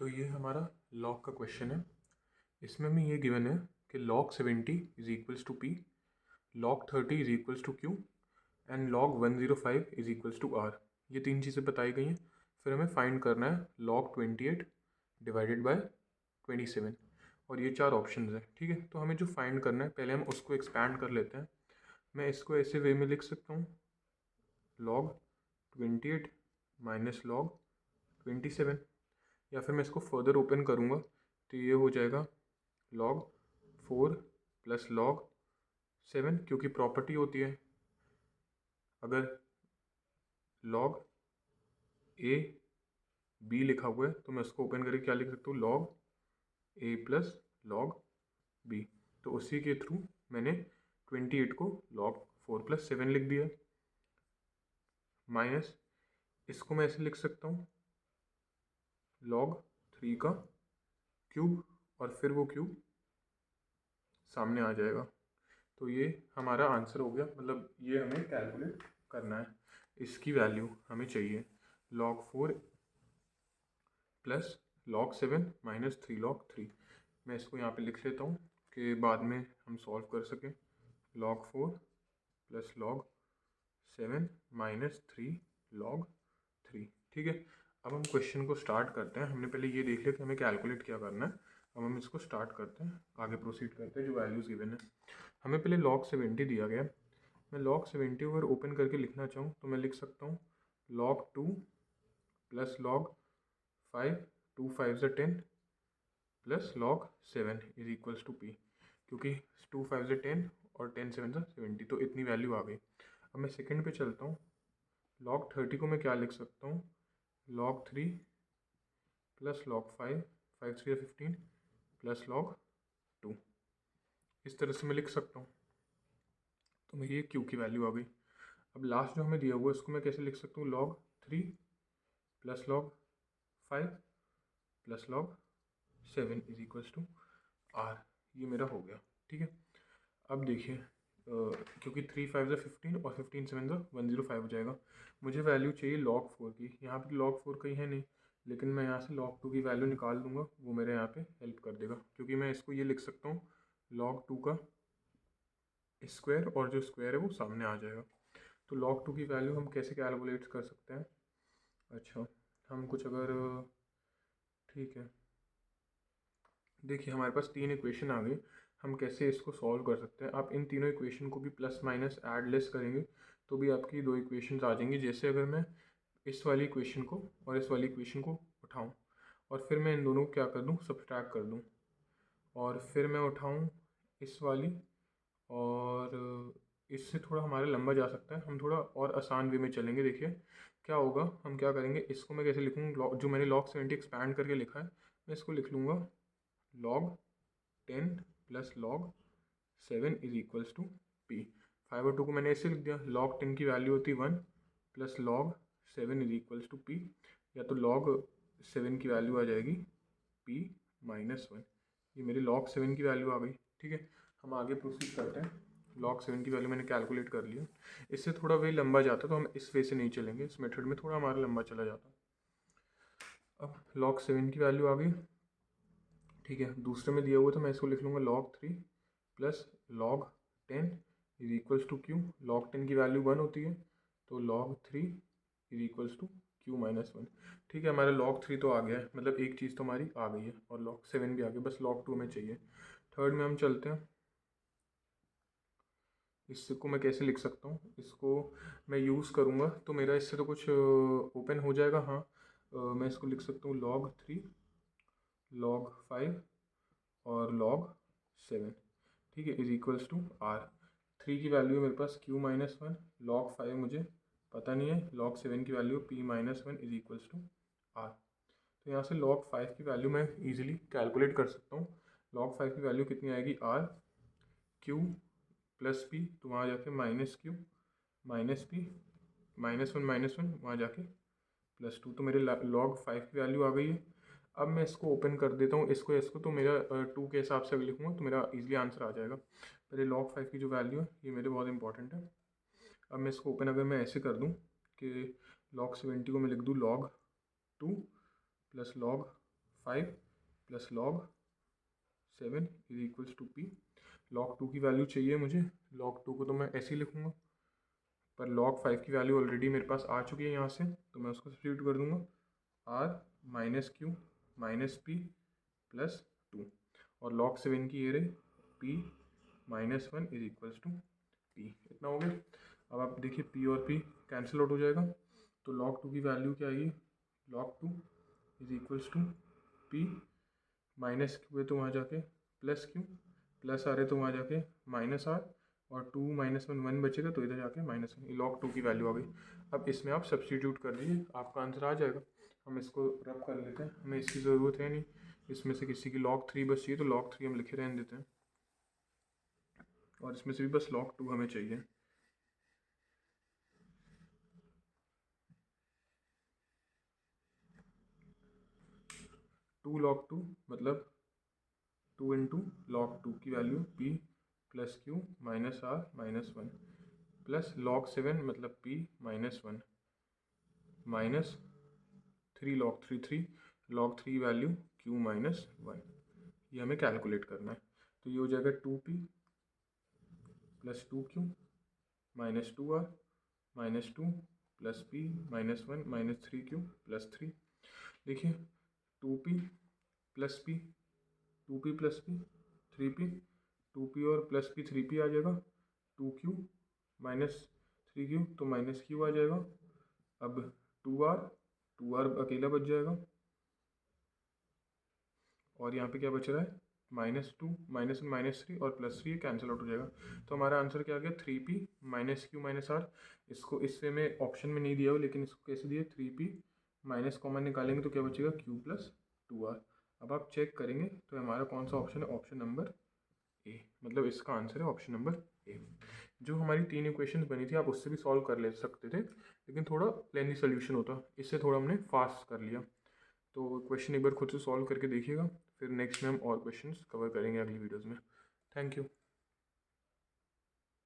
तो ये हमारा लॉग का क्वेश्चन है। इसमें हमें ये गिवन है कि log 70 is equals to p, log 30 is equals to q and log 105 is equals to r। ये तीन चीज़ें बताई गई हैं। फिर हमें फाइंड करना है log 28 डिवाइडेड बाय 27 और ये चार ऑप्शन है। ठीक है, तो हमें जो फाइंड करना है पहले हम उसको एक्सपैंड कर लेते हैं। मैं इसको ऐसे वे में लिख सकता हूँ log 28 माइनस log 27, या फिर मैं इसको फर्दर ओपन करूँगा तो ये हो जाएगा log 4 प्लस log 7, क्योंकि प्रॉपर्टी होती है अगर log a b लिखा हुआ है तो मैं उसको ओपन करके क्या लिख सकता हूँ log a plus log b। तो उसी के थ्रू मैंने 28 को log 4 प्लस 7 लिख दिया। माइनस इसको मैं ऐसे लिख सकता हूँ log 3 का क्यूब और फिर वो क्यूब सामने आ जाएगा। तो ये हमारा आंसर हो गया, मतलब ये हमें कैलकुलेट करना है, इसकी वैल्यू हमें चाहिए log 4 plus log 7 minus 3 log 3। मैं इसको यहाँ पे लिख लेता हूँ कि बाद में हम सॉल्व कर सकें। log 4 plus log 7 minus 3 log 3। ठीक है, अब हम क्वेश्चन को स्टार्ट करते हैं। हमने पहले ये देख लिया कि हमें कैलकुलेट क्या करना है। अब हम इसको स्टार्ट करते हैं, आगे प्रोसीड करते हैं। जो वैल्यूज़ गिवन है, हमें पहले log 70 दिया गया। मैं log 70 अगर ओपन करके लिखना चाहूँ तो मैं लिख सकता हूँ log 2 प्लस log 5, 2 5 से 10 plus log 7 is equals to p, क्योंकि 2 5 से 10 और 10 7 से 70, तो इतनी वैल्यू आ गई। अब मैं सेकंड पे चलता हूँ। log 30 को मैं क्या लिख सकता हूँ log 3 plus log 5, 5 3 15 plus log 2, इस तरह से मैं लिख सकता हूँ। तो मेरी ये q की वैल्यू आ गई। अब लास्ट जो हमें दिया हुआ है उसको मैं कैसे लिख सकता हूँ log 3 plus log 5 plus log 7 is equals to r। ये मेरा हो गया। ठीक है, अब देखिए क्योंकि 3 5 से 15 और 15 7 से 105 हो जाएगा। मुझे वैल्यू चाहिए log 4 की। यहाँ पे log 4 कहीं है नहीं, लेकिन मैं यहाँ से log 2 की वैल्यू निकाल दूंगा, वो मेरे यहाँ पे हेल्प कर देगा। क्योंकि मैं इसको ये लिख सकता हूँ log 2 का स्क्वायर, और जो स्क्वायर है वो सामने आ जाएगा। तो log 2 की वैल्यू हम कैसे कैलकुलेट कर सकते हैं? अच्छा, हम कुछ अगर ठीक है, देखिए हमारे पास तीन इक्वेशन आ गई। हम कैसे इसको सॉल्व कर सकते हैं? आप इन तीनों इक्वेशन को भी प्लस माइनस ऐड लेस करेंगे तो भी आपकी दो इक्वेशन आ जाएंगी। जैसे अगर मैं इस वाली इक्वेशन को और इस वाली इक्वेशन को उठाऊं और फिर मैं इन दोनों को क्या कर दूं, सब्सट्रैक्ट कर दूं, और फिर मैं उठाऊं इस वाली, और इससे थोड़ा हमारा लंबा जा सकता है। हम थोड़ा और आसान वे में चलेंगे। देखिए क्या होगा, हम क्या करेंगे, इसको मैं कैसे लिखूँ, जो मैंने log 70 एक्सपैंड करके लिखा है मैं इसको लिख लूँगा log 10 plus log 7 is equals to p। 5 और 2 को मैंने ऐसे लिख दिया। log 10 की वैल्यू होती है 1 plus log 7 is equals to p, या तो log 7 की वैल्यू आ जाएगी p माइनस 1। ये मेरी log 7 की वैल्यू आ गई। ठीक है, हम आगे प्रोसीड करते हैं। log 7 की वैल्यू मैंने कैलकुलेट कर लिया। इससे थोड़ा वे लंबा जाता तो हम इस वे से नहीं चलेंगे, इस मेथड में थोड़ा हमारा लंबा चला जाता। अब log 7 की वैल्यू आ गई। ठीक है, दूसरे में दिया हुआ तो मैं इसको लिख लूँगा log 3 plus log 10 is equals to q. log 10 की वैल्यू 1 होती है, तो log 3 is equals to q minus 1। ठीक है, हमारा log 3 तो आ गया है, मतलब एक चीज़ तो हमारी आ गई है, और log 7 भी आ गया, बस log 2 में चाहिए। थर्ड में हम चलते हैं। इसको मैं कैसे लिख सकता हूँ, इसको मैं यूज़ करूँगा तो मेरा इससे तो कुछ ओपन हो जाएगा। हाँ, मैं इसको लिख सकता हूँ log 3, log 5 और log 7। ठीक है, इज इक्वल्स टू r। 3 की वैल्यू है मेरे पास q माइनस 1, log 5 मुझे पता नहीं है, log 7 की value p minus 1 is equals to r। तो यहाँ से log 5 की वैल्यू मैं इजीली कैलकुलेट कर सकता हूँ। log 5 की वैल्यू कितनी आएगी, r q प्लस p, तो वहाँ जाके minus q minus p minus one वहाँ जाके प्लस 2। तो मेरे log 5 की वैल्यू आ गई है। अब मैं इसको ओपन कर देता हूँ, इसको तो मेरा 2 के हिसाब से अगर लिखूँगा तो मेरा इजीली आंसर आ जाएगा। पहले log 5 की जो वैल्यू है ये मेरे बहुत इंपॉर्टेंट है। अब मैं इसको ओपन अगर मैं ऐसे कर दूँ कि log 70 को मैं लिख दूँ log 2 plus log 5 plus log 7 is equals to p. log 2 की वैल्यू चाहिए मुझे, log 2 को तो मैं ऐसे ही लिखूँगा, पर log 5 की वैल्यू ऑलरेडी मेरे पास आ चुकी है यहाँ से, तो मैं उसको सब्स्टिट्यूट कर दूँगा, r minus q minus p plus 2, और log 7 की ये रही p minus 1 is equals to p। इतना हो गया। अब आप देखिए p और p कैंसिल आउट हो जाएगा, तो log 2 की वैल्यू क्या आएगी, log 2 is equals to p minus q है तो वहाँ जाके प्लस क्यू, प्लस आर है तो वहाँ जाके माइनस आर, और 2 माइनस 1 बचेगा तो इधर जाके माइनस 1, log 2 की वैल्यू आ गई। अब इसमें आप सब्स्टिट्यूट कर दीजिए, आपका आंसर आ जाएगा। हम इसको रब कर लेते हैं, हमें इसकी ज़रूरत है नहीं, इसमें से किसी की log 3 बस चाहिए तो log 3 हम लिखे रहने देते हैं, और इसमें से भी बस log 2 हमें चाहिए। टू log 2 मतलब 2 इंटू log 2 की value p plus q minus r minus 1 plus log 7 मतलब p minus 1 minus 3 log 3 3 log 3 वैल्यू q माइनस 1, ये हमें कैलकुलेट करना है। तो ये हो जाएगा 2p plus 2q minus 2r minus 2 plus p minus 1 minus 3q plus 3। देखिए 2p plus p 2p plus p 3p, 2p और प्लस p 3p आ जाएगा, 2q माइनस 3q तो माइनस q आ जाएगा। अब 2r अकेला बच जाएगा, और यहाँ पे क्या बच रहा है, -2 -1 -3 और +3 कैंसिल आउट हो जाएगा। तो हमारा आंसर क्या आ गया, 3p minus q minus are. इसको इससे मैं ऑप्शन में नहीं दिया हो, लेकिन इसको कैसे दिया, 3p माइनस कॉमन निकालेंगे तो क्या बचेगा, q प्लस 2r। अब आप चेक करेंगे तो हमारा कौन सा ऑप्शन है, ऑप्शन नंबर ए, मतलब इसका आंसर है ऑप्शन नंबर ए। जो हमारी 3 इक्वेशंस बनी थी आप उससे भी सॉल्व कर ले सकते थे, लेकिन थोड़ा लेंथी सोल्यूशन होता, इससे थोड़ा हमने फास्ट कर लिया। तो क्वेश्चन एक बार खुद से सॉल्व करके देखिएगा, फिर नेक्स्ट में हम और क्वेश्चंस कवर करेंगे अगली वीडियोज़ में। Thank you.